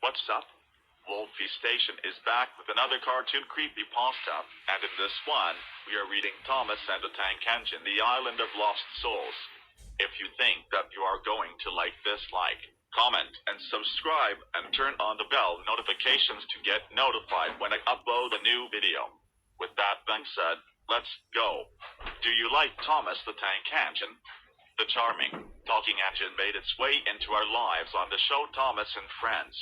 What's up? Wolfie Station is back with another cartoon creepypasta, and in this one, we are reading Thomas and the Tank Engine, The Island of Lost Souls. If you think that you are going to like this, comment, and subscribe, and turn on the bell notifications to get notified when I upload a new video. With that being said, let's go. Do you like Thomas the Tank Engine? The charming, talking engine made its way into our lives on the show Thomas and Friends.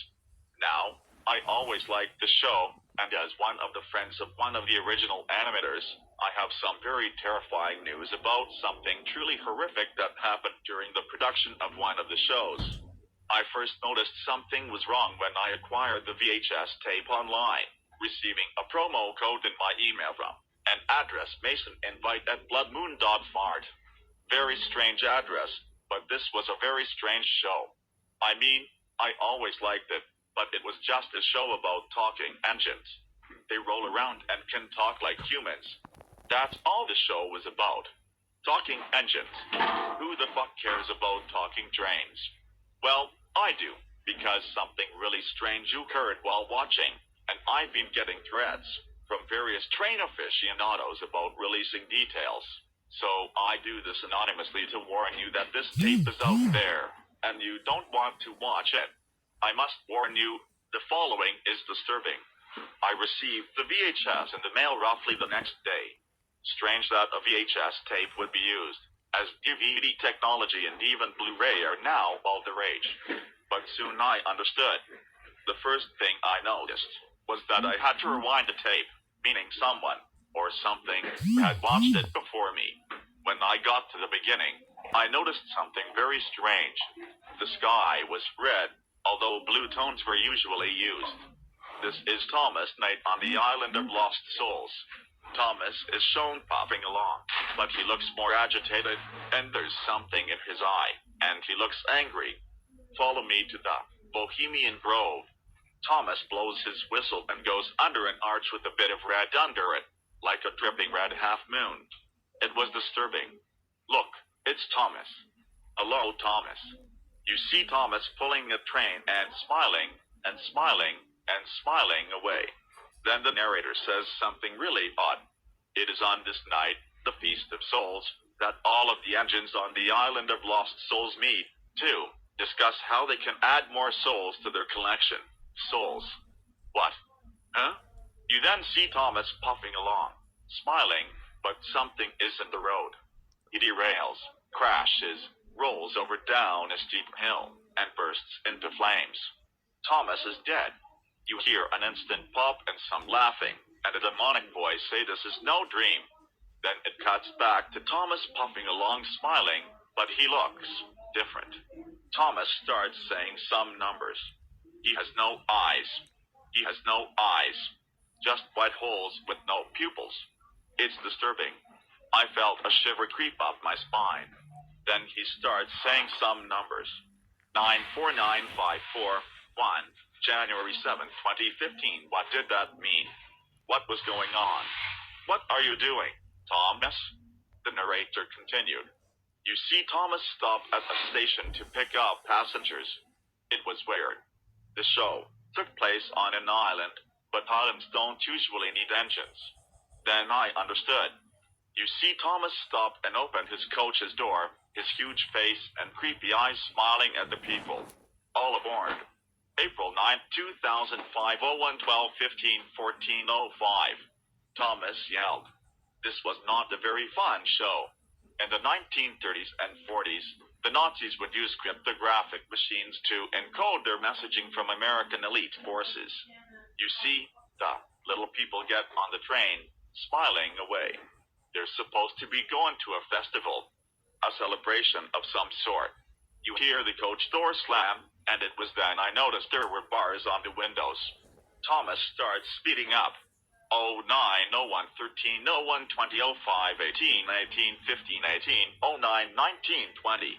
Now, I always liked the show, and as one of the friends of one of the original animators, I have some very terrifying news about something truly horrific that happened during the production of one of the shows. I first noticed something was wrong when I acquired the VHS tape online, receiving a promo code in my email from an address Mason invite at bloodmoon.fart. Very strange address, but this was a very strange show. I mean, I always liked it, but it was just a show about talking engines. They roll around and can talk like humans. That's all the show was about. Talking engines. Who the fuck cares about talking trains? Well, I do, because something really strange occurred while watching, and I've been getting threats from various train aficionados about releasing details. So I do this anonymously to warn you that this tape is out there, and you don't want to watch it. I must warn you, the following is disturbing. I received the VHS in the mail roughly the next day. Strange that a VHS tape would be used, as DVD technology and even Blu-ray are now all the rage. But soon I understood. The first thing I noticed was that I had to rewind the tape, meaning someone or something had watched it before me. When I got to the beginning, I noticed something very strange. The sky was red, although blue tones were usually used. This is Thomas Knight on the Island of Lost Souls. Thomas is shown popping along, but he looks more agitated, and there's something in his eye, and he looks angry. Follow me to the Bohemian Grove. Thomas blows his whistle and goes under an arch with a bit of red under it, like a dripping red half-moon. It was disturbing. Look, it's Thomas. Hello, Thomas. You see Thomas pulling a train and smiling, and smiling, and smiling away. Then the narrator says something really odd. It is on this night, the Feast of Souls, that all of the engines on the Island of Lost Souls meet, to discuss how they can add more souls to their collection. Souls. What? Huh? You then see Thomas puffing along, smiling, but something is in the road. He derails, crashes, rolls over down a steep hill, and bursts into flames. Thomas is dead. You hear an instant pop and some laughing, and a demonic voice say this is no dream. Then it cuts back to Thomas puffing along smiling, but he looks different. Thomas starts saying some numbers. He has no eyes. He has no eyes. Just white holes with no pupils. It's disturbing. I felt a shiver creep up my spine. Then he starts saying some numbers. 949541, January 7th, 2015. What did that mean? What was going on? What are you doing, Thomas? The narrator continued. You see Thomas stop at a station to pick up passengers. It was weird. The show took place on an island, but islands don't usually need engines. Then I understood. You see Thomas stop and open his coach's door, his huge face and creepy eyes smiling at the people. All aboard. April 9, 2005, 01, 12, 15, 14:05. Thomas yelled. This was not a very fun show. In the 1930s and 40s, the Nazis would use cryptographic machines to encode their messaging from American elite forces. You see, the little people get on the train, smiling away. They're supposed to be going to a festival, a celebration of some sort. You hear the coach door slam, and it was then I noticed there were bars on the windows. Thomas starts speeding up. 09, 01, 13, 01, 20, 05, 18, 18, 15, 18, 09, 19, 20.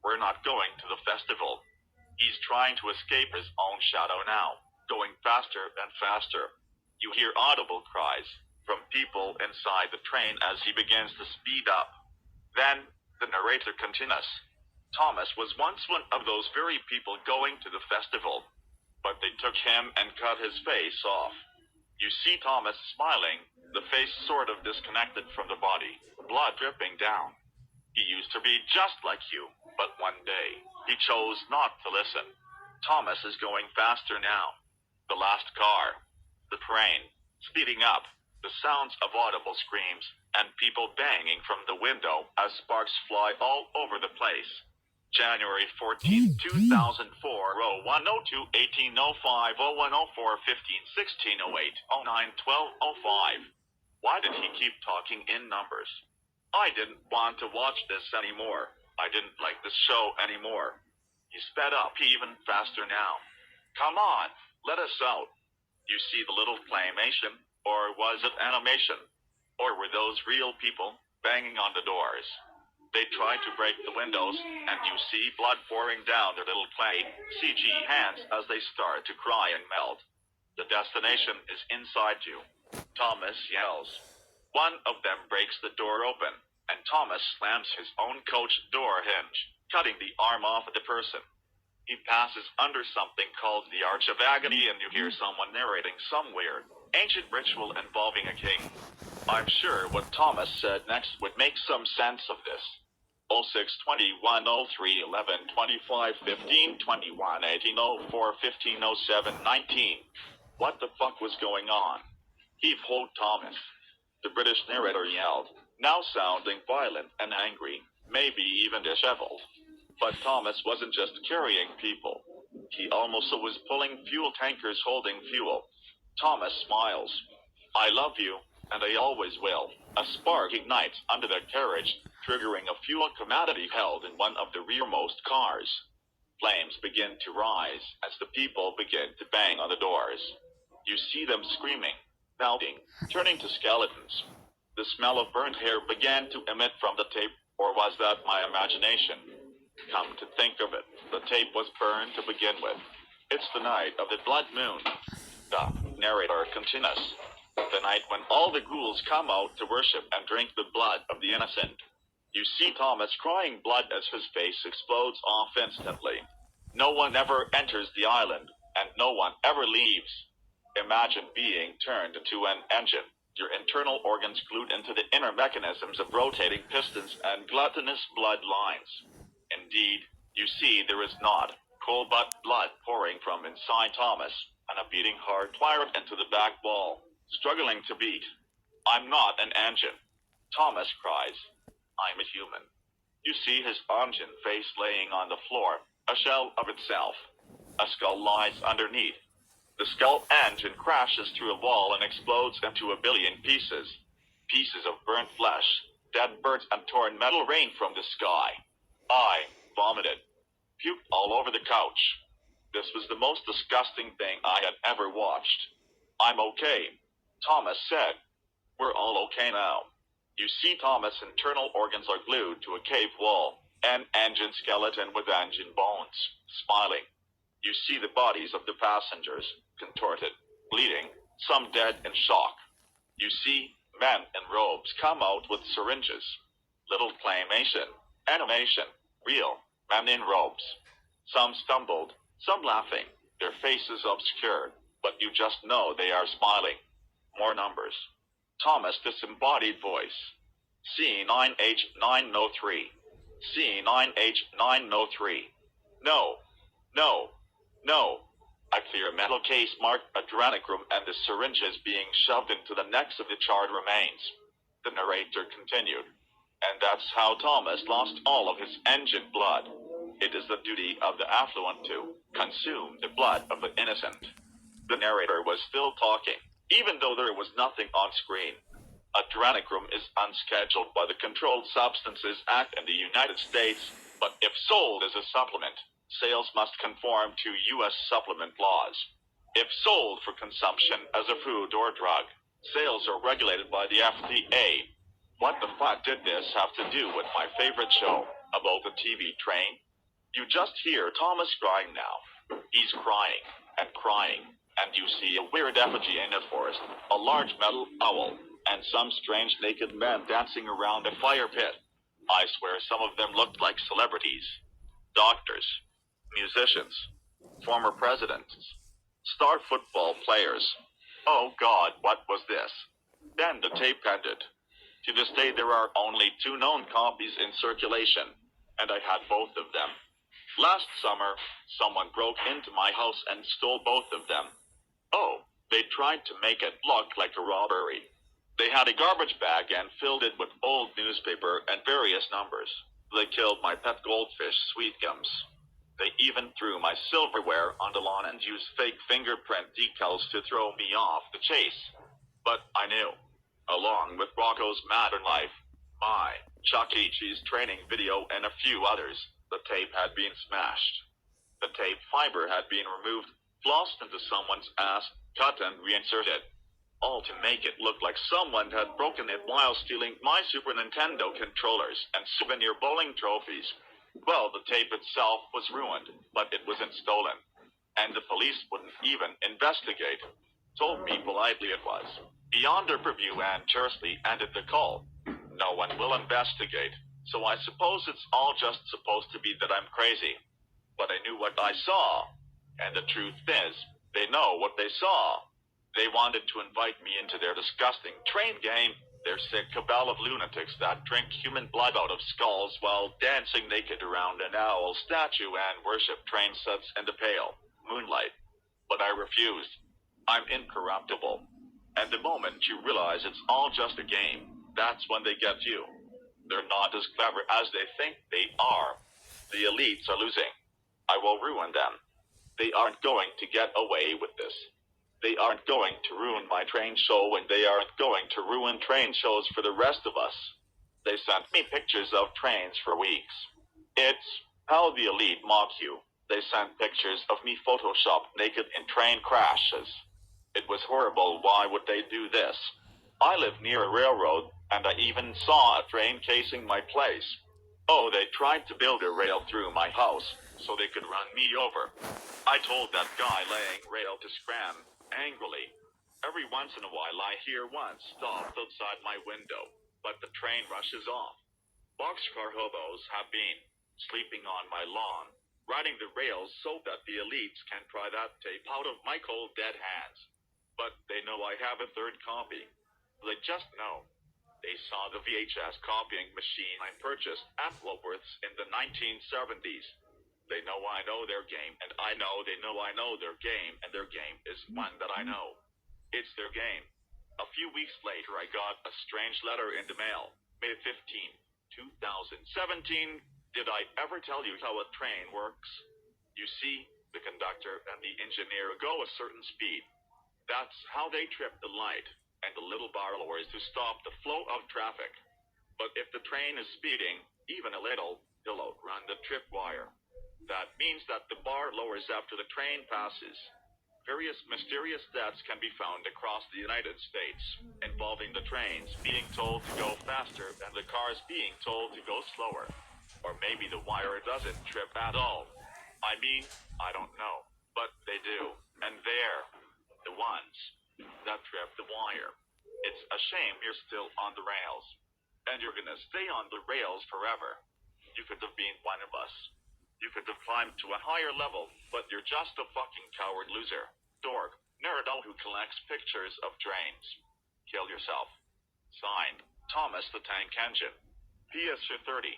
We're not going to the festival. He's trying to escape his own shadow now, going faster and faster. You hear audible cries from people inside the train as he begins to speed up. Then, the narrator continues. Thomas was once one of those very people going to the festival. but they took him and cut his face off. You see Thomas smiling, the face sort of disconnected from the body, blood dripping down. He used to be just like you, but one day, he chose not to listen. Thomas is going faster now. The last car. The train. Speeding up. The sounds of audible screams, and people banging from the window as sparks fly all over the place. January 14, 2004, 0102, 1805, 0104, 15, 1608, 09, 1205. Why did he keep talking in numbers? I didn't want to watch this anymore. I didn't like this show anymore. He sped up even faster now. Come on, let us out. You see the little claymation, or was it animation? Or were those real people banging on the doors? They tried to break the windows, and you see blood pouring down their little clay CG hands as they start to cry and melt. The destination is inside you. Thomas yells. One of them breaks the door open, and Thomas slams his own coach door hinge, cutting the arm off of the person. He passes under something called the Arch of Agony, and you hear someone narrating some weird, ancient ritual involving a king. I'm sure what Thomas said next would make some sense of this. 06 21 03 11 25 15 21 18 04 15 07 19. What the fuck was going on? Heave ho, Thomas. The British narrator yelled, now sounding violent and angry, maybe even disheveled. But Thomas wasn't just carrying people. He also was pulling fuel tankers holding fuel. Thomas smiles. I love you, and I always will. A spark ignites under the carriage, triggering a fuel commodity held in one of the rearmost cars. Flames begin to rise as the people begin to bang on the doors. You see them screaming, melting, turning to skeletons. The smell of burnt hair began to emit from the tape, or was that my imagination? Come to think of it, the tape was burned to begin with. It's the night of the blood moon. The narrator continues. The night when all the ghouls come out to worship and drink the blood of the innocent. You see Thomas crying blood as his face explodes off instantly. No one ever enters the island, and no one ever leaves. Imagine being turned into an engine, your internal organs glued into the inner mechanisms of rotating pistons and gluttonous blood lines. Indeed, you see there is not cold but blood pouring from inside Thomas, and a beating heart wired into the back wall, struggling to beat. I'm not an engine. Thomas cries. I'm a human. You see his engine face laying on the floor, a shell of itself. A skull lies underneath. The skull engine crashes through a wall and explodes into a billion pieces. Pieces of burnt flesh, dead birds, and torn metal rain from the sky. I vomited, puked all over the couch. This was the most disgusting thing I had ever watched. I'm okay, Thomas said. We're all okay now. You see Thomas' internal organs are glued to a cave wall, an engine skeleton with engine bones, smiling. You see the bodies of the passengers, contorted, bleeding, some dead in shock. You see men in robes come out with syringes. Little claymation, animation, real, men in robes. Some stumbled, some laughing, their faces obscured, but you just know they are smiling. More numbers. Thomas' disembodied voice. C9H903. C9H903. No, no, no. A clear metal case marked adrenochrome and the syringes being shoved into the necks of the charred remains. The narrator continued. And that's how Thomas lost all of his engine blood. It is the duty of the affluent to consume the blood of the innocent. The narrator was still talking, even though there was nothing on screen. Adrenochrome is unscheduled by the Controlled Substances Act in the United States, but if sold as a supplement, sales must conform to U.S. supplement laws. If sold for consumption as a food or drug, sales are regulated by the FDA. What the fuck did this have to do with my favorite show about the TV train? You just hear Thomas crying now. He's crying, and you see a weird effigy in the forest, a large metal owl, and some strange naked men dancing around a fire pit. I swear some of them looked like celebrities. Doctors, musicians, former presidents. Star football players. Oh God, what was this? Then the tape ended. To this day, there are only 2 known copies in circulation, and I had both of them. Last summer, someone broke into my house and stole both of them. Oh, they tried to make it look like a robbery. They had a garbage bag and filled it with old newspaper and various numbers. They killed my pet goldfish, Sweet Gums. They even threw my silverware on the lawn and used fake fingerprint decals to throw me off the chase. But I knew, along with Rocco's Modern Life, my Chuck E. Cheese training video, and a few others, the tape had been smashed. The tape fiber had been removed, flossed into someone's ass, cut and reinserted, all to make it look like someone had broken it while stealing my Super Nintendo controllers and souvenir bowling trophies. Well, the tape itself was ruined, but it wasn't stolen, and the police wouldn't even investigate. Told me politely it was beyond their purview and tersely ended the call. No one will investigate, so I suppose it's all just supposed to be that I'm crazy. But I knew what I saw, and the truth is, they know what they saw. They wanted to invite me into their disgusting train game, their sick cabal of lunatics that drink human blood out of skulls while dancing naked around an owl statue and worship train sets in the pale moonlight. But I refused. I'm incorruptible. And the moment you realize it's all just a game, that's when they get you. They're not as clever as they think they are. The elites are losing. I will ruin them. They aren't going to get away with this. They aren't going to ruin my train show, and they aren't going to ruin train shows for the rest of us. They sent me pictures of trains for weeks. It's how the elite mock you. They sent pictures of me photoshopped naked in train crashes. It was horrible. Why would they do this? I live near a railroad, and I even saw a train casing my place. Oh, they tried to build a rail through my house so they could run me over. I told that guy laying rail to scram angrily. Every once in a while I hear one stop outside my window, but the train rushes off. Boxcar hobos have been sleeping on my lawn, riding the rails so that the elites can pry that tape out of my cold dead hands. But they know I have a third copy. They just know. They saw the VHS copying machine I purchased at Woolworths in the 1970s. They know I know their game, and I know they know I know their game, and their game is one that I know. It's their game. A few weeks later, I got a strange letter in the mail. May 15, 2017. Did I ever tell you how a train works? You see, the conductor and the engineer go a certain speed. That's how they trip the light and the little bar lowers to stop the flow of traffic. But if the train is speeding, even a little, they'll outrun the tripwire. That means that the bar lowers after the train passes. Various mysterious deaths can be found across the United States, involving the trains being told to go faster and the cars being told to go slower. Or maybe the wire doesn't trip at all. I mean, I don't know, but they do. And they're the ones that trip the wire. It's a shame you're still on the rails. And you're gonna stay on the rails forever. You could have been one of us. You could have climbed to a higher level, but you're just a fucking coward loser. Dork, nerdo who collects pictures of trains. Kill yourself. Signed, Thomas the Tank Engine. PS 30.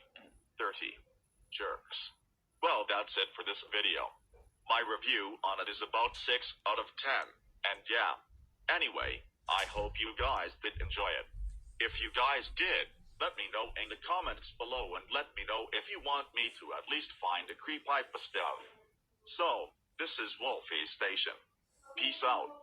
Jerks. Well, that's it for this video. My review on it is about 6 out of 10. And yeah. Anyway, I hope you guys did enjoy it. If you guys did, let me know in the comments below, and let me know if you want me to at least find a creepypasta stuff. So, this is Wolfie Station. Peace out.